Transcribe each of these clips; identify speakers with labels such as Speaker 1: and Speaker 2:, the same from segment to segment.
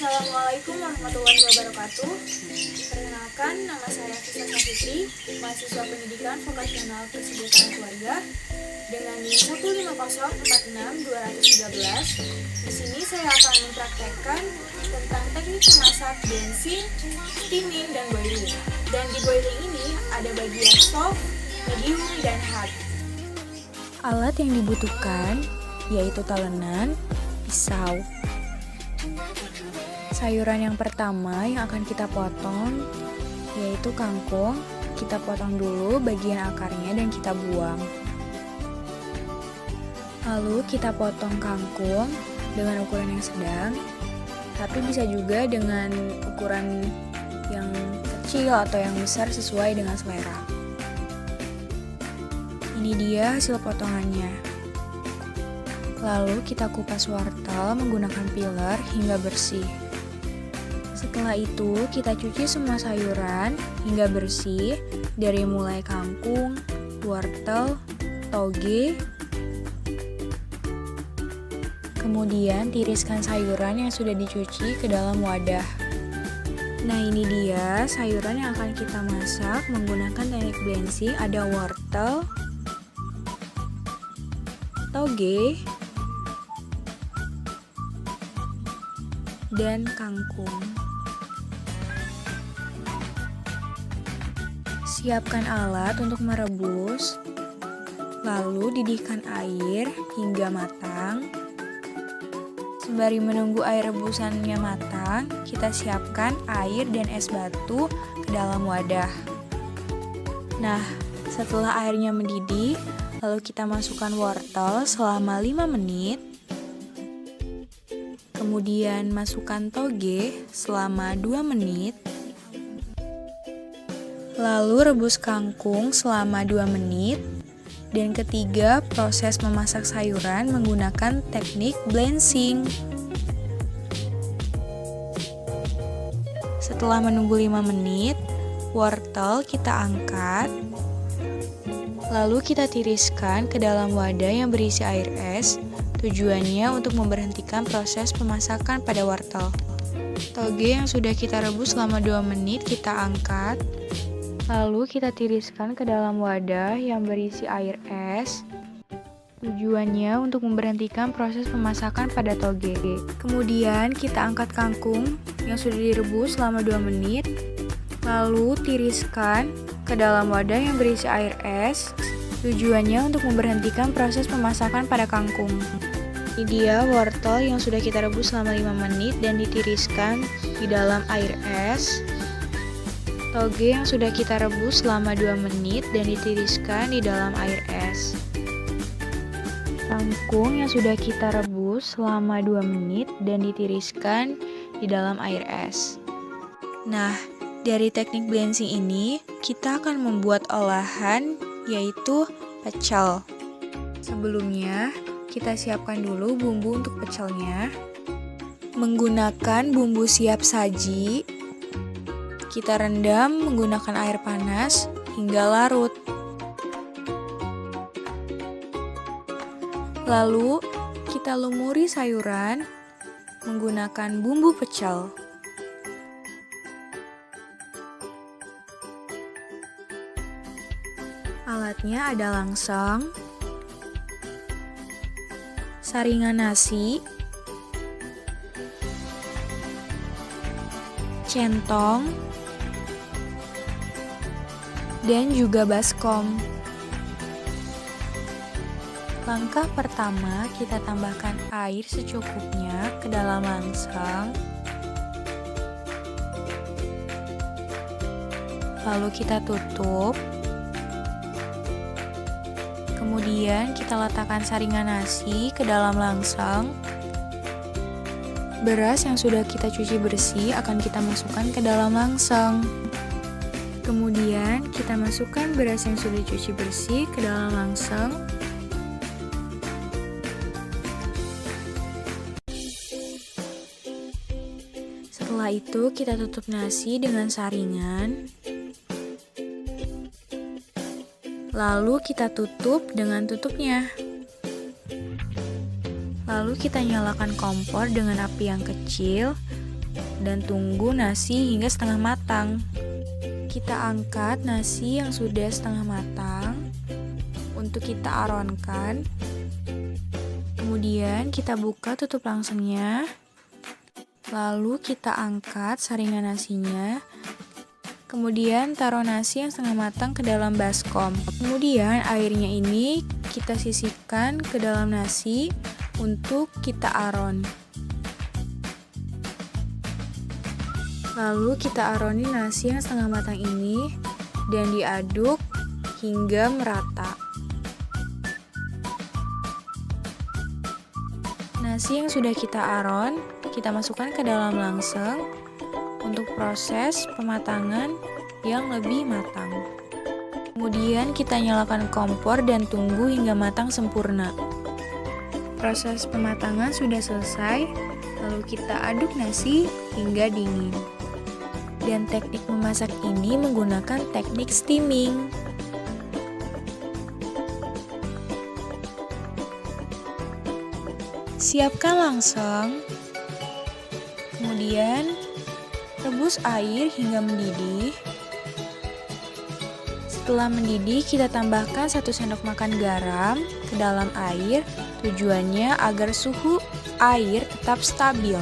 Speaker 1: Assalamualaikum warahmatullahi wabarakatuh. Perkenalkan, nama saya Fisa Fitri, mahasiswa pendidikan vokasional kesejahteraan keluarga dengan NIM 15046-213. Di sini saya akan mempraktekkan tentang teknik memasak bensin, steaming, dan boiling. Dan di boiling ini ada bagian soft, medium, dan hard.
Speaker 2: Alat yang dibutuhkan yaitu talenan, pisau. Sayuran yang pertama yang akan kita potong yaitu kangkung. Kita potong dulu bagian akarnya dan kita buang. Lalu kita potong kangkung dengan ukuran yang sedang, tapi bisa juga dengan ukuran yang kecil atau yang besar sesuai dengan selera. Ini dia hasil potongannya. Lalu kita kupas wortel menggunakan peeler hingga bersih. Setelah itu kita cuci semua sayuran hingga bersih dari mulai kangkung, wortel, toge. Kemudian tiriskan sayuran yang sudah dicuci ke dalam wadah. Nah, ini dia sayuran yang akan kita masak menggunakan teknik blenching. Ada wortel, toge, dan kangkung. Siapkan alat untuk merebus, lalu didihkan air hingga matang. Sembari menunggu air rebusannya matang, kita siapkan air dan es batu ke dalam wadah. Nah, setelah airnya mendidih, lalu kita masukkan wortel selama 5 menit. Kemudian masukkan toge selama 2 menit. Lalu rebus kangkung selama 2 menit. Dan ketiga, proses memasak sayuran menggunakan teknik blenching. Setelah menunggu 5 menit, wortel kita angkat. Lalu kita tiriskan ke dalam wadah yang berisi air es. Tujuannya untuk memberhentikan proses pemasakan pada wortel. Toge yang sudah kita rebus selama 2 menit kita angkat. Lalu kita tiriskan ke dalam wadah yang berisi air es. Tujuannya untuk memberhentikan proses pemasakan pada toge. Kemudian kita angkat kangkung yang sudah direbus selama 2 menit. Lalu tiriskan ke dalam wadah yang berisi air es. Tujuannya untuk memberhentikan proses pemasakan pada kangkung. Ini dia wortel yang sudah kita rebus selama 5 menit dan ditiriskan di dalam air es. Toge yang sudah kita rebus selama 2 menit dan ditiriskan di dalam air es. Kangkung yang sudah kita rebus selama 2 menit dan ditiriskan di dalam air es. Nah, dari teknik blenching ini, kita akan membuat olahan yaitu pecel. Sebelumnya, kita siapkan dulu bumbu untuk pecelnya. Menggunakan bumbu siap saji, kita rendam menggunakan air panas hingga larut. Lalu, kita lumuri sayuran menggunakan bumbu pecel. Alatnya ada langseng, saringan nasi, centong, dan juga baskom. Langkah pertama, kita tambahkan air secukupnya ke dalam langseng. Lalu kita tutup. Kemudian kita letakkan saringan nasi ke dalam langseng. Beras yang sudah kita cuci bersih akan kita masukkan ke dalam langseng. Kemudian kita masukkan beras yang sudah dicuci bersih ke dalam langseng. Setelah itu kita tutup nasi dengan saringan. Lalu kita tutup dengan tutupnya. Lalu kita nyalakan kompor dengan api yang kecil dan tunggu nasi hingga setengah matang. Kita angkat nasi yang sudah setengah matang untuk kita aronkan. Kemudian kita buka tutup langsungnya. Lalu kita angkat saringan nasinya. Kemudian taruh nasi yang setengah matang ke dalam baskom. Kemudian airnya ini kita sisihkan ke dalam nasi untuk kita aron. Lalu kita aroni nasi yang setengah matang ini dan diaduk hingga merata. Nasi yang sudah kita aron, kita masukkan ke dalam langseng untuk proses pematangan yang lebih matang. Kemudian kita nyalakan kompor dan tunggu hingga matang sempurna. Proses pematangan sudah selesai, lalu kita aduk nasi hingga dingin. Dan teknik memasak ini menggunakan teknik steaming. Siapkan langseng. Kemudian rebus air hingga mendidih. Setelah mendidih, kita tambahkan 1 sendok makan garam ke dalam air. Tujuannya agar suhu air tetap stabil.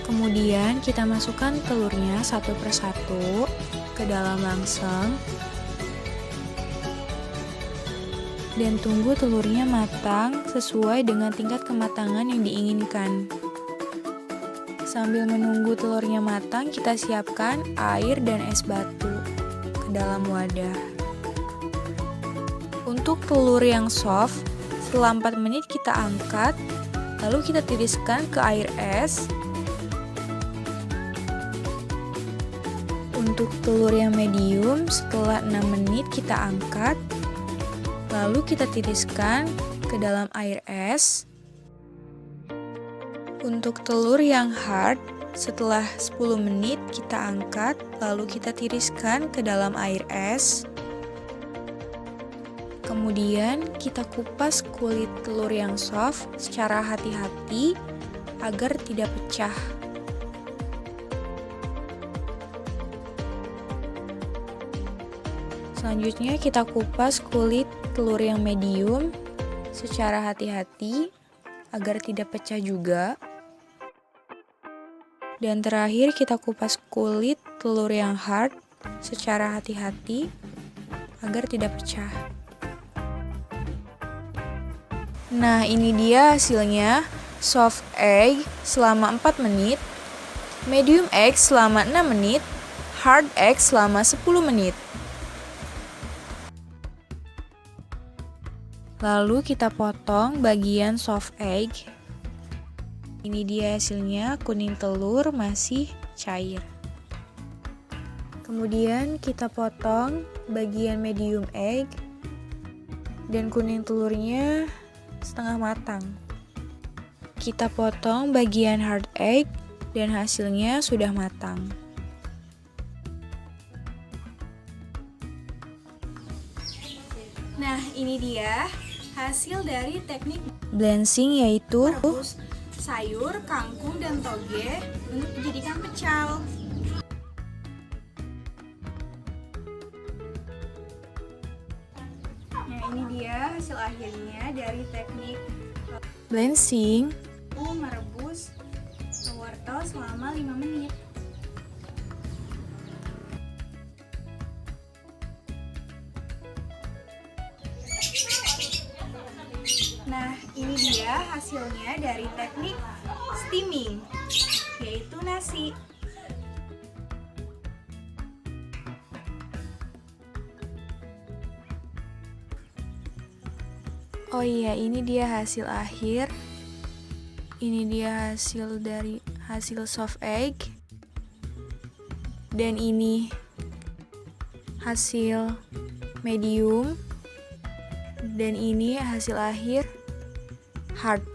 Speaker 2: Kemudian kita masukkan telurnya satu persatu ke dalam langseng dan tunggu telurnya matang sesuai dengan tingkat kematangan yang diinginkan. Sambil menunggu telurnya matang, kita siapkan air dan es batu ke dalam wadah. Untuk telur yang soft, setelah 4 menit kita angkat, lalu kita tiriskan ke air es. Untuk telur yang medium, setelah 6 menit kita angkat, lalu kita tiriskan ke dalam air es. Untuk telur yang hard, setelah 10 menit kita angkat, lalu kita tiriskan ke dalam air es. Kemudian kita kupas kulit telur yang soft secara hati-hati agar tidak pecah. Selanjutnya kita kupas kulit telur yang medium secara hati-hati agar tidak pecah juga. Dan terakhir kita kupas kulit telur yang hard secara hati-hati agar tidak pecah. Nah, ini dia hasilnya. Soft egg selama 4 menit, medium egg selama 6 menit, hard egg selama 10 menit. Lalu kita potong bagian soft egg. Ini dia hasilnya, kuning telur masih cair. Kemudian kita potong bagian medium egg dan kuning telurnya setengah matang. Kita potong bagian hard egg dan hasilnya sudah matang.
Speaker 1: Nah, ini dia hasil dari teknik
Speaker 2: Blanching, yaitu
Speaker 1: merebus sayur, kangkung, dan toge untuk dijadikan pecel. Nah, ini dia hasil akhirnya dari teknik
Speaker 2: blanching.
Speaker 1: merebus wortel selama 5 menit. Nah, ini dia hasilnya dari teknik steaming, yaitu nasi.
Speaker 2: Oh iya, ini dia hasil akhir. Ini dia hasil dari hasil soft egg. Dan ini hasil medium. Dan ini hasil akhir hard